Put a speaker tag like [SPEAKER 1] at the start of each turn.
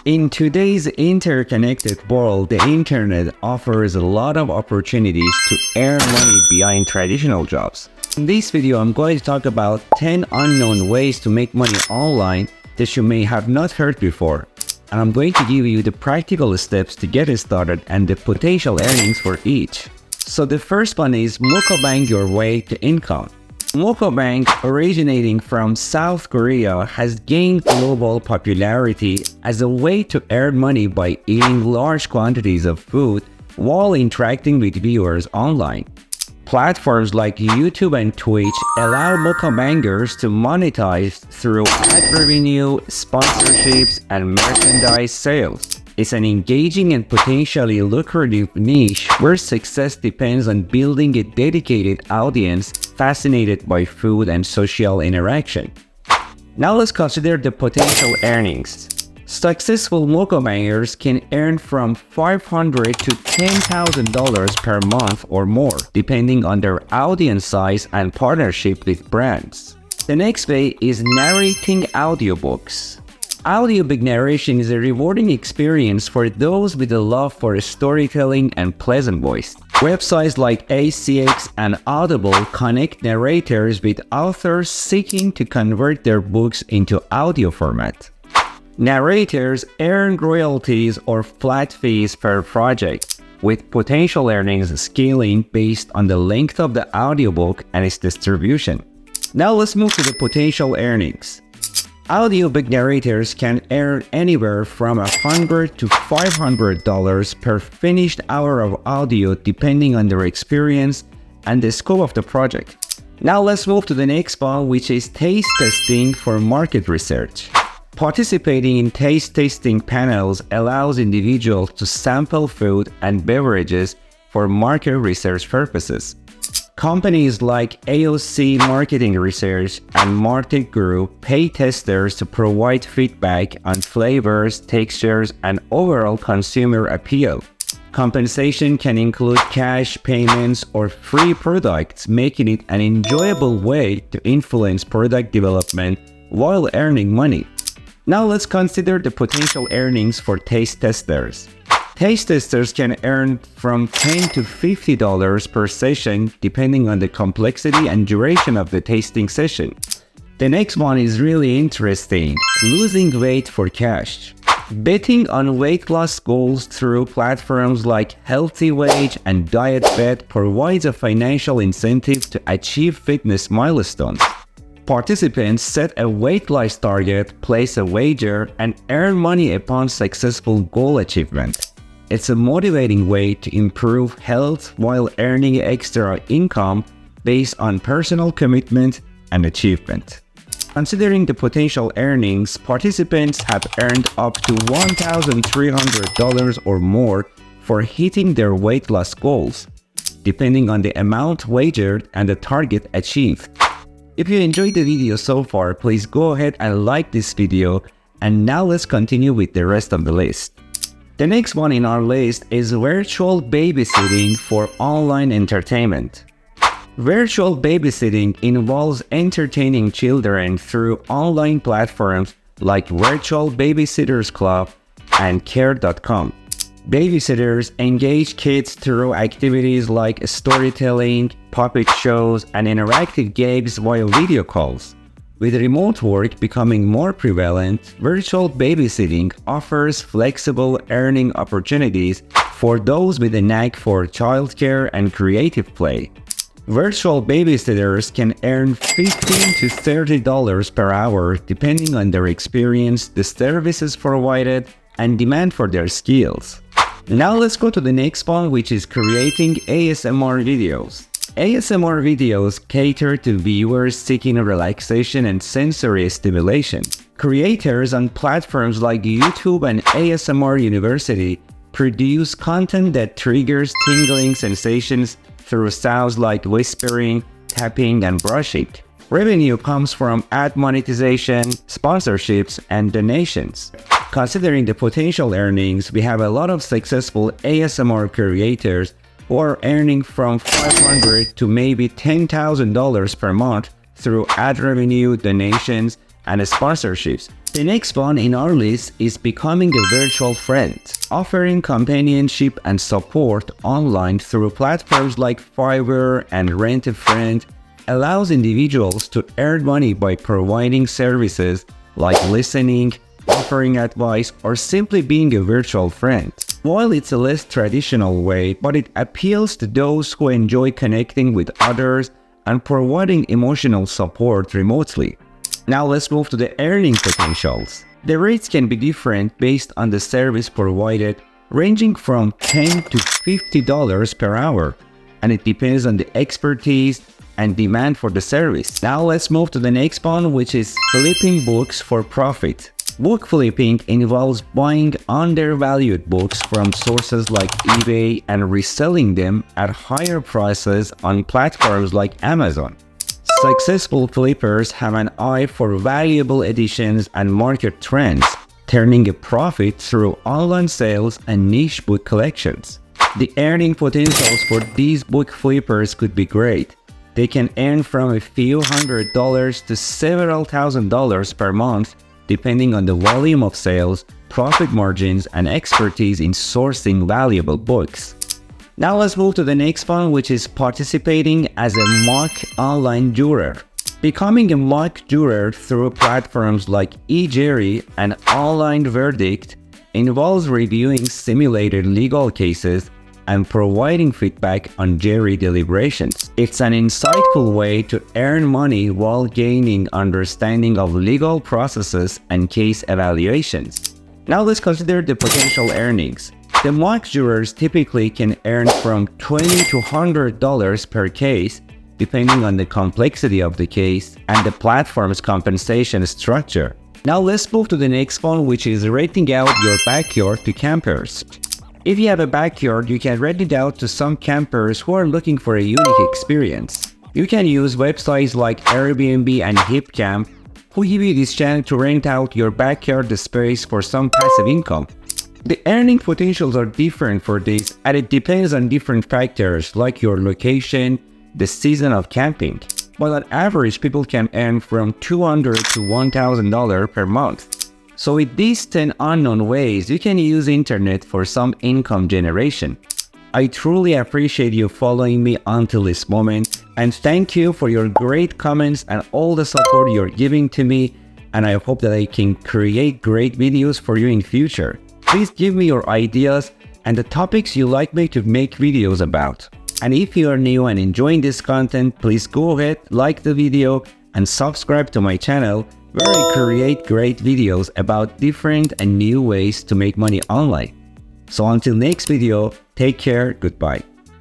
[SPEAKER 1] In today's interconnected world, the internet offers a lot of opportunities to earn money behind traditional jobs. In this video, I'm going to talk about 10 unknown ways to make money online that you may have not heard before. And I'm going to give you the practical steps to get started and the potential earnings for each. So the first one is mukbang your way to income. Mukbang, originating from South Korea, has gained global popularity as a way to earn money by eating large quantities of food while interacting with viewers online. Platforms like YouTube and Twitch allow mukbangers to monetize through ad revenue, sponsorships, and merchandise sales. It's an engaging and potentially lucrative niche where success depends on building a dedicated audience fascinated by food and social interaction. Now let's consider the potential earnings. Successful mukbangers can earn from $500 to $10,000 per month or more, depending on their audience size and partnership with brands. The next way is narrating audiobooks. Audiobook narration is a rewarding experience for those with a love for storytelling and pleasant voice. Websites like ACX and Audible connect narrators with authors seeking to convert their books into audio format. Narrators earn royalties or flat fees per project, with potential earnings scaling based on the length of the audiobook and its distribution. Now let's move to the potential earnings. Audiobook narrators can earn anywhere from $100 to $500 per finished hour of audio depending on their experience and the scope of the project. Now let's move to the next one, which is taste testing for market research. Participating in taste testing panels allows individuals to sample food and beverages for market research purposes. Companies like AOC Marketing Research and Martech Group pay testers to provide feedback on flavors, textures, and overall consumer appeal. Compensation can include cash payments or free products, making it an enjoyable way to influence product development while earning money. Now let's consider the potential earnings for taste testers. Taste testers can earn from $10 to $50 per session depending on the complexity and duration of the tasting session. The next one is really interesting: losing weight for cash. Betting on weight loss goals through platforms like Healthy Weight and DietBet provides a financial incentive to achieve fitness milestones. Participants set a weight loss target, place a wager, and earn money upon successful goal achievement. It's a motivating way to improve health while earning extra income based on personal commitment and achievement. Considering the potential earnings, participants have earned up to $1,300 or more for hitting their weight loss goals, depending on the amount wagered and the target achieved. If you enjoyed the video so far, please go ahead and like this video, and now let's continue with the rest of the list. The next one in our list is virtual babysitting for online entertainment. Virtual babysitting involves entertaining children through online platforms like Virtual Babysitters Club and Care.com. Babysitters engage kids through activities like storytelling, puppet shows, and interactive games via video calls. With remote work becoming more prevalent, virtual babysitting offers flexible earning opportunities for those with a knack for childcare and creative play. Virtual babysitters can earn $15 to $30 per hour depending on their experience, the services provided, and demand for their skills. Now let's go to the next one, which is creating ASMR videos. ASMR videos cater to viewers seeking relaxation and sensory stimulation. Creators on platforms like YouTube and ASMR University produce content that triggers tingling sensations through sounds like whispering, tapping, and brushing. Revenue comes from ad monetization, sponsorships, and donations. Considering the potential earnings, we have a lot of successful ASMR creators who are earning from $500 to maybe $10,000 per month through ad revenue, donations, and sponsorships. The next one in our list is becoming a virtual friend. Offering companionship and support online through platforms like Fiverr and Rent a Friend allows individuals to earn money by providing services like listening, offering advice, or simply being a virtual friend. While it's a less traditional way, but it appeals to those who enjoy connecting with others and providing emotional support remotely. Now let's move to the earning potentials. The rates can be different based on the service provided, ranging from $10 to $50 per hour, and it depends on the expertise and demand for the service. Now let's move to the next one, which is flipping books for profit. Book flipping involves buying undervalued books from sources like eBay and reselling them at higher prices on platforms like Amazon. Successful flippers have an eye for valuable editions and market trends, turning a profit through online sales and niche book collections. The earning potentials for these book flippers could be great. They can earn from a few $100s to several $1,000s per month, depending on the volume of sales, profit margins, and expertise in sourcing valuable books. Now let's move to the next one, which is participating as a mock online juror. Becoming a mock juror through platforms like eJury and Online Verdict involves reviewing simulated legal cases and providing feedback on jury deliberations. It's an insightful way to earn money while gaining understanding of legal processes and case evaluations. Now let's consider the potential earnings. The mock jurors typically can earn from $20 to $100 per case, depending on the complexity of the case and the platform's compensation structure. Now let's move to the next one, which is renting out your backyard to campers. If you have a backyard, you can rent it out to some campers who are looking for a unique experience. You can use websites like Airbnb and HipCamp, who give you this chance to rent out your backyard space for some passive income. The earning potentials are different for this, and it depends on different factors like your location, the season of camping. But on average, people can earn from $200 to $1,000 per month. So with these 10 unknown ways, you can use internet for some income generation. I truly appreciate you following me until this moment, and thank you for your great comments and all the support you're giving to me, and I hope that I can create great videos for you in future. Please give me your ideas and the topics you like me to make videos about. And if you are new and enjoying this content, please go ahead, like the video and subscribe to my channel, where I create great videos about different and new ways to make money online. So until next video, take care, goodbye.